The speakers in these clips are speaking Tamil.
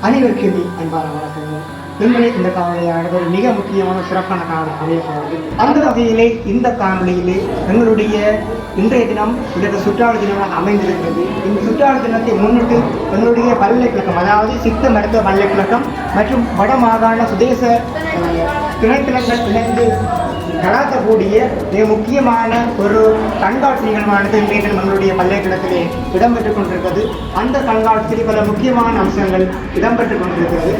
அனைவருக்கும் அன்பான வணக்கங்கள். இன்றைய இந்த காணொலியானது ஒரு மிக முக்கியமான சிறப்பான காணொலி அமையப்போகிறது. அந்த வகையிலே இந்த காணொலியிலே எங்களுடைய இன்றைய தினம் உலக சுற்றாடல் தினமாக அமைந்திருக்கிறது. இந்த சுற்றாடல் தினத்தை முன்னிட்டு எங்களுடைய பல்கலைக்கழகம், அதாவது சித்த மருத்துவ பல்கலைக்கழகம் மற்றும் வட மாகாண சுதேச துணைத்தலங்கள் இணைந்து நடாத்தக்கூடிய மிக முக்கியமான ஒரு கண்காட்சி நிகழ்வானது இன்றைய தினம் எங்களுடைய பல்கலைக்கழகத்திலே இடம்பெற்றுக் கொண்டிருக்கிறது. அந்த கண்காட்சியில் பல முக்கியமான அம்சங்கள் இடம்பெற்றுக் கொண்டிருக்கிறது.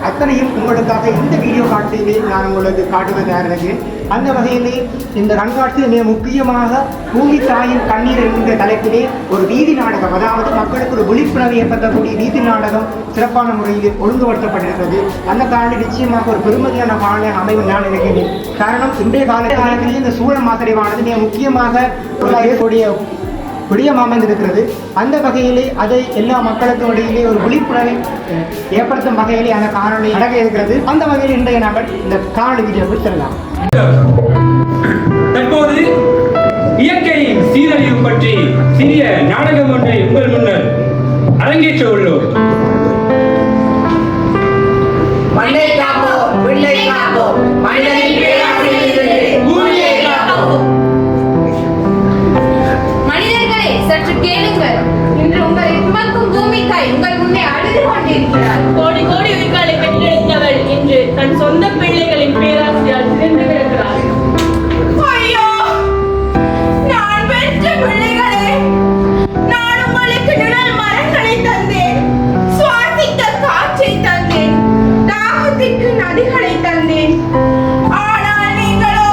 அத்தனையும் உங்களுக்காக இந்த வீடியோ காட்சியிலே நான் உங்களுக்கு காட்டுவதாக இருக்கிறேன். அந்த வகையிலே இந்த கண்காட்சியில் மிக முக்கியமாக பூமி தாயின் கண்ணீர் என்கிற தலைப்பிலே ஒரு வீதி நாடகம், அதாவது மக்களுக்கு ஒரு விழிப்புணர்வு ஏற்படுத்தக்கூடிய வீதி நாடகம் சிறப்பான முறையில் ஒழுங்குபடுத்தப்பட்டிருக்கிறது. அந்த காரணம் நிச்சயமாக ஒரு பெருமதியான காலம் அமைவு நான் நினைக்கிறேன். காரணம், இன்றைய காலத்திலேயே இந்த சூழல் மாசடைவானது மிக முக்கியமாக விடயம் அமைந்திருக்கிறது. அந்த வகையிலே அதை எல்லா மக்களுக்கும் இடையிலே ஒரு விழிப்புணர்வை ஏற்படுத்தும் வகையிலே அந்த காணொலி அடங்க இருக்கிறது. அந்த வகையில் இன்றைய நாங்கள் இந்த காணொலி வீடியோவில் செல்லலாம். தற்போது இயற்கையின் சீரழிவு பற்றி சிறிய நாடகம் ஒன்றை உங்கள் முன்னர் அரங்கேற்ற உள்ளோம். மண்ணை காப்போம், விண்ணை காப்போம், மனிதனின் பேராசையிலிருந்து பூமியை காப்போம். மனிதர்களே, சற்று கேளுங்கள். இன்று உங்களை சுமக்கும் பூமிக்காய் உங்கள் முன்னே அழுது கொண்டிருக்கிறார். கோடி கோடி உயிர்களை பெற்றெடுத்தவள் இன்று தன் சொந்த பிள்ளைகளின் பேராசையால் சிதைந்து கிடக்கிறார். ஐயோ, நான் பெற்ற பிள்ளைகளே, நான் உங்களுக்கு நிழல் மரங்களை தந்தேன், சுவாசிக்க காற்றை தந்தேன், தாகத்திற்கு நதிகளை தந்தேன். ஆனால் நீங்களோ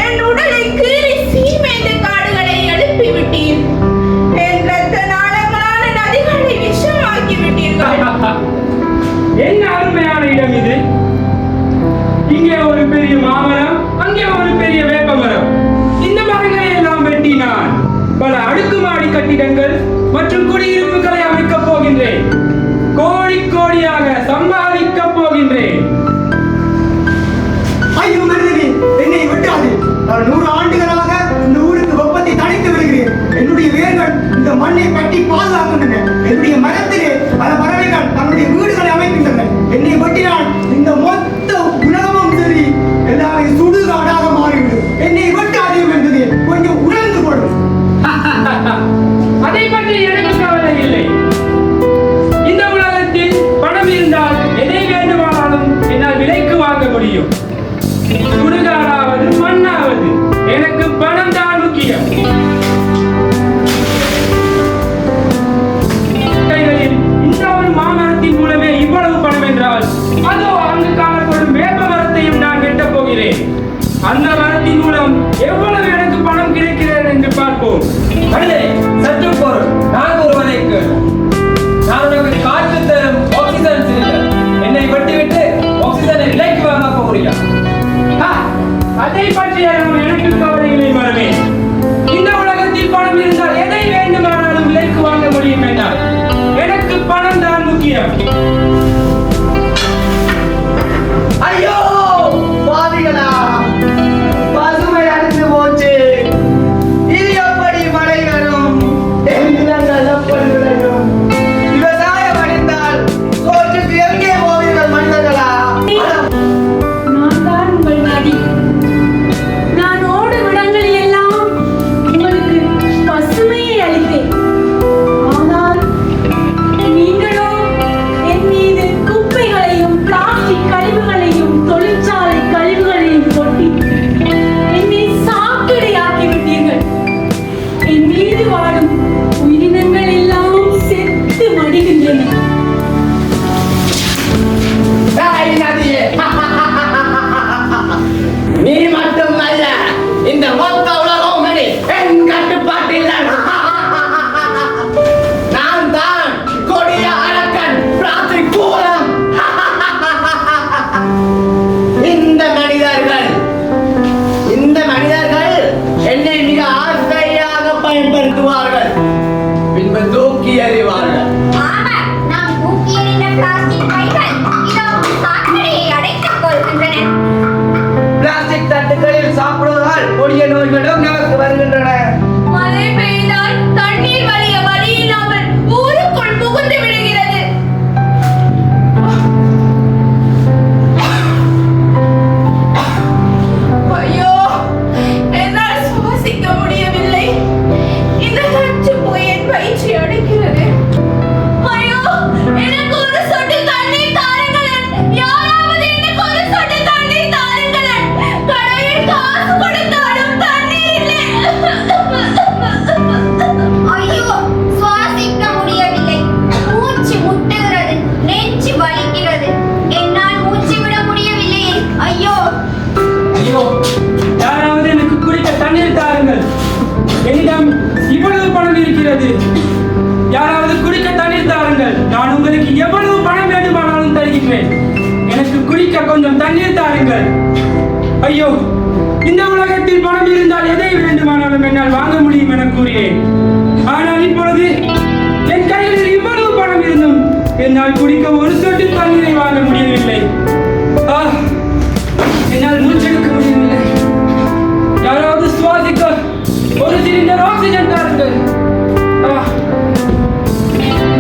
என் உடலை கீறி சீமேந்து காடுகளை எழுப்பி விட்டீர். என் இரத்த நாளங்களான நதிகளை விஷமாக்கி விட்டீர்கள். என்ன அருமையான இடம் இது! இங்கே ஒரு பெரிய மாமரம், அங்கே ஒரு பெரிய வேப்பமரம். இந்த மரங்களை எல்லாம் வெட்டி நான் பல அடுக்குமாடி கட்டிடங்கள் மற்றும் குடியிருப்புகளை அமைக்கப் போகின்றேன். கோடி கோடியாக சம்பாதிக்கப் போகின்றேன். ஐயோ மனிதனே, என்னை விட்டாது. நான் 100 ஆண்டுகளாக இந்த ஊருக்கு வெப்பத்தை தணித்து விடுகிறேன். என்னுடைய வேர்கள் இந்த மண்ணை கட்டி பாதுகாக்கின்றன. என்னுடைய மரத்திலே பல பறவைகள் தன்னுடைய வீடுகளை அமைக்கின்றன. என்னை வெட்டினால் இந்த மொத்த உலகமும் சரி எல்லாரும் சுடுகாடாக மாறிவிடும். என்னை வெட்டாதே என்பது கொஞ்சம் உணர்ந்து கொள்ளும். அதை பற்றி எனக்கு கவலை இல்லை. இந்த உலகத்தில் பணம் இருந்தால் எதை வேண்டுமானாலும் என்னால் விலைக்கு வாங்க முடியும். சுடுகாடாவது மண்ணாவது எனக்கு பணம் தான் முக்கியம். இந்த ஒரு மாமரத்தின் மூலமே இவ்வளவு பணம் என்றால், அதோ அங்கு காணப்படும் வேப்ப மரத்தையும் நான் வெட்டப் போகிறேன். அந்த மரத்தின் மூலம் எவ்வளவு எனக்கு பணம் கிடைக்கிறது என்று பார்ப்போம். மனிதனே, சற்று பொருள். நான் ஒருவனை கேள். நான் உனக்கு காற்று தரும் ஆக்சிஜன் சிலிண்டர். என்னை வெட்டிவிட்டு ஆக்சிஜனை விலைக்கு வாங்க போறியா? அதை பற்றி எனக்கு கவலை இல்லை மரமே. இந்த உலகத்தில் பணம் இருந்தால் எதை வேண்டுமானாலும் விலைக்கு வாங்க முடியும் என்றால் எனக்கு பணம் தான் முக்கியம். ஐயோ பாவிகளா, பசுமை அழிந்து போச்சு. இது எப்படி மழை வரும்? என் நிலங்கள் எப்படி விளையும்? விவசாயம் அழிந்தால் சோற்றுக்கு எங்கே போவீர்கள் மனிதர்களா? நான் தான் உங்கள் நதி. நான் ஓடும் இடங்களில் எல்லாம் உங்களுக்கு பசுமையை அளித்தேன். ஆனால் நீங்களோ என் எவ்வளவு பணம் வேண்டுமானாலும் தருகின்றேன். எனக்கு குடிக்க கொஞ்சம் தண்ணீர் தாருங்கள். ஐயோ, இந்த உலகத்தில் பணம் இருந்தால் எதை வேண்டுமானாலும் என்னால் வாங்க முடியும் என கூறினேன். ஆனால் இப்பொழுது என் கையில் இவ்வளவு பணம் இருந்தும் என்னால் குடிக்க ஒரு சொட்டு தண்ணீரை வாங்க முடியவில்லை. என்னால் மூச்செடுக்க முடியவில்லை. யாராவது சுவாசிக்க ஒரு சிலிண்டர் ஆக்சிஜன் தாருங்கள்.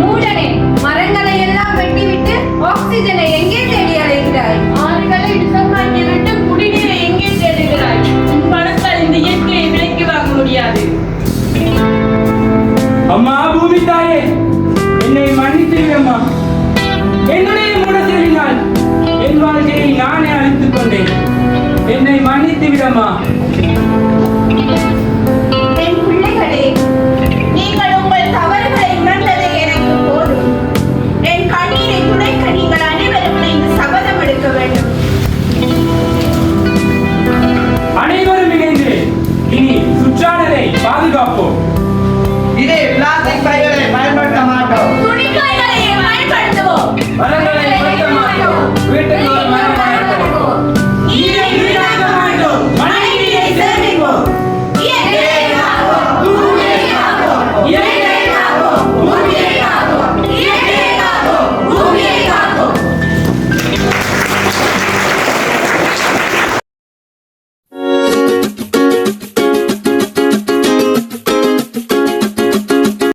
மூடனே, மரங்களை எல்லாம் வெட்டிவிட்டு ஆக்சிஜனை எங்கே தேடி அலைகிறாய்? ஆறுகளை விஷமாக்கிவிட்டு குடிநீரை எங்கே தேடுகிறாய்? உன் பணத்தால் இந்த இயற்கையை விலைக்கு வாங்க முடியாது. அம்மா பூமி தாயே, என்னை மன்னித்து விடம்மா. என்னுடைய மூடத்தேடினால் என் வாழ்க்கையை நானே அழித்துக் கொண்டேன். என்னை மன்னித்து விடம்மா.